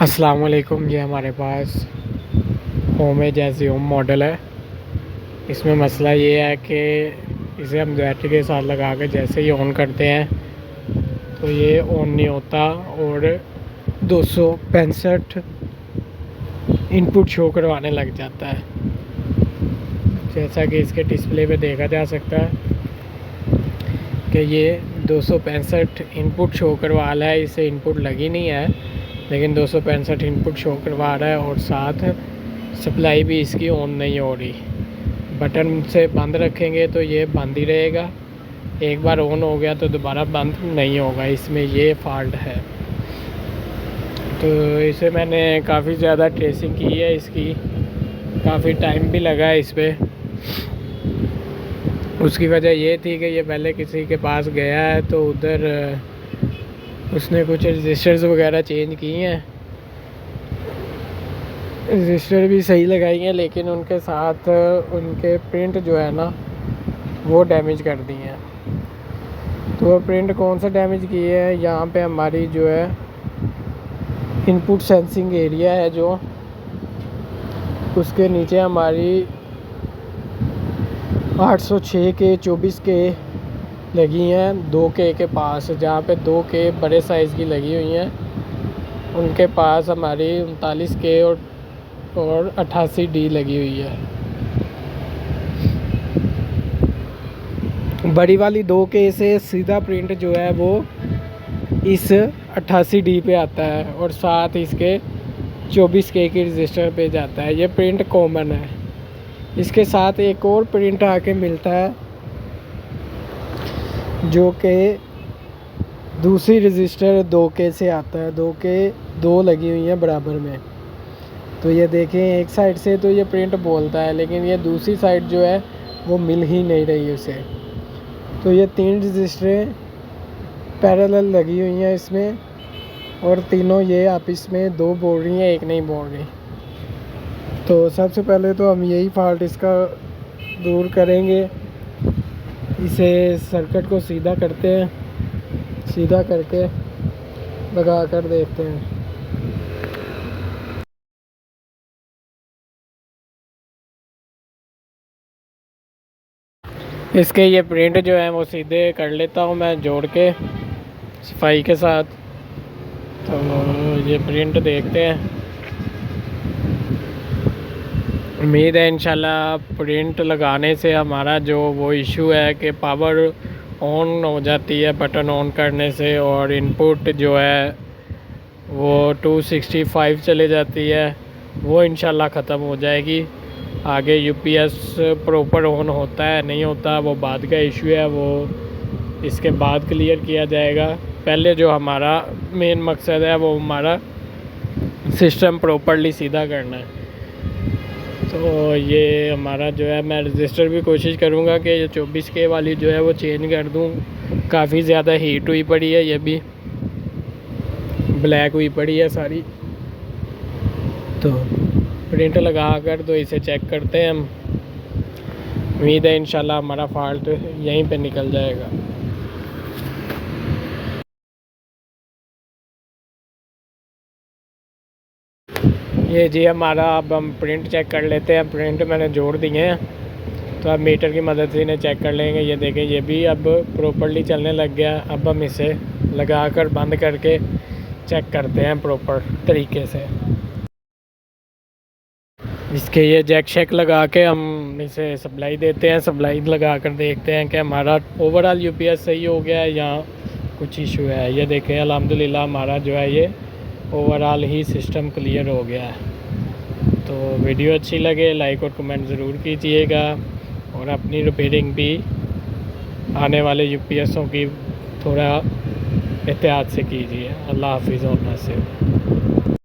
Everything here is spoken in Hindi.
अस्सलाम वालेकुम। ये हमारे पास होम जैसी होम मॉडल है। इसमें मसला ये है कि इसे हम बैटरी के साथ लगा के जैसे ही ऑन करते हैं तो ये ऑन नहीं होता और 265 इनपुट शो करवाने लग जाता है। जैसा कि इसके डिस्प्ले पे देखा जा सकता है कि ये 265 इनपुट शो करवा रहा है। इसे इनपुट लगी नहीं है लेकिन 265 इनपुट शो करवा रहा है और साथ सप्लाई भी इसकी ऑन नहीं हो रही। बटन से बंद रखेंगे तो ये बंद ही रहेगा, एक बार ऑन हो गया तो दोबारा बंद नहीं होगा। इसमें ये फॉल्ट है। तो इसे मैंने काफ़ी ज़्यादा ट्रेसिंग की है, इसकी काफ़ी टाइम भी लगा है इस पर। उसकी वजह ये थी कि ये पहले किसी के पास गया है तो उधर उसने कुछ रजिस्टर्स वगैरह चेंज किए हैं, रजिस्टर भी सही लगाई हैं, लेकिन उनके साथ उनके प्रिंट जो है ना वो डैमेज कर दी हैं। तो वो प्रिंट कौन सा डैमेज की है, यहाँ पे हमारी जो है इनपुट सेंसिंग एरिया है जो उसके नीचे हमारी 806 के 24 के लगी हैं 2K के पास। जहाँ पे 2K बड़े साइज़ की लगी हुई हैं उनके पास हमारी 39K और 88D लगी हुई है। बड़ी वाली 2K से सीधा प्रिंट जो है वो इस 88D पे आता है और साथ इसके 24K के रजिस्टर पे जाता है। ये प्रिंट कॉमन है। इसके साथ एक और प्रिंट आके मिलता है जो कि दूसरी रजिस्टर 2K से आता है। 2K दो लगी हुई हैं बराबर में। तो ये देखें, एक साइड से तो ये प्रिंट बोलता है लेकिन ये दूसरी साइड जो है वो मिल ही नहीं रही उसे। तो ये 3 रजिस्टरें पैरेलल लगी हुई हैं इसमें और तीनों ये आपस में 2 बोल रही हैं, एक नहीं बोल रही। तो सबसे पहले तो हम यही फॉल्ट इसका दूर करेंगे। इसे सर्किट को सीधा करते हैं, सीधा करके लगा कर देखते हैं। इसके ये प्रिंट जो है वो सीधे कर लेता हूँ मैं जोड़ के सफाई के साथ। तो ये प्रिंट देखते हैं। उम्मीद है इंशाल्लाह प्रिंट लगाने से हमारा जो वो इशू है कि पावर ऑन हो जाती है बटन ऑन करने से और इनपुट जो है वो 265 चले जाती है, वो इंशाल्लाह ख़त्म हो जाएगी। आगे यूपीएस प्रॉपर ऑन होता है नहीं होता वो बाद का इशू है, वो इसके बाद क्लियर किया जाएगा। पहले जो हमारा मेन मकसद है वो हमारा सिस्टम प्रॉपरली सीधा करना है। तो ये हमारा जो है, मैं रजिस्टर भी कोशिश करूँगा कि ये 24K वाली जो है वो चेंज कर दूँ। काफ़ी ज़्यादा हीट हुई पड़ी है, ये भी ब्लैक हुई पड़ी है सारी। तो प्रिंट लगा कर तो इसे चेक करते हैं हम। उम्मीद है इंशाल्लाह हमारा फॉल्ट यहीं पे निकल जाएगा। ये जी हमारा, अब हम प्रिंट चेक कर लेते हैं। प्रिंट मैंने जोड़ दिए हैं तो अब मीटर की मदद से इन्हें चेक कर लेंगे। ये देखें, ये भी अब प्रॉपरली चलने लग गया। अब हम इसे लगा कर बंद करके चेक करते हैं प्रॉपर तरीके से। इसके ये जैक शेक लगा के हम इसे सप्लाई देते हैं। सप्लाई लगा कर देखते हैं कि हमारा ओवरऑल यूपीएस सही हो गया है या कुछ इशू है। ये देखें, अल्हम्दुलिल्लाह हमारा जो है ये ओवरऑल ही सिस्टम क्लियर हो गया है। तो वीडियो अच्छी लगे लाइक और कमेंट ज़रूर कीजिएगा और अपनी रिपेयरिंग भी आने वाले यूपीएसों की थोड़ा एहतियात से कीजिए। अल्लाह हाफिज़ और नासिर।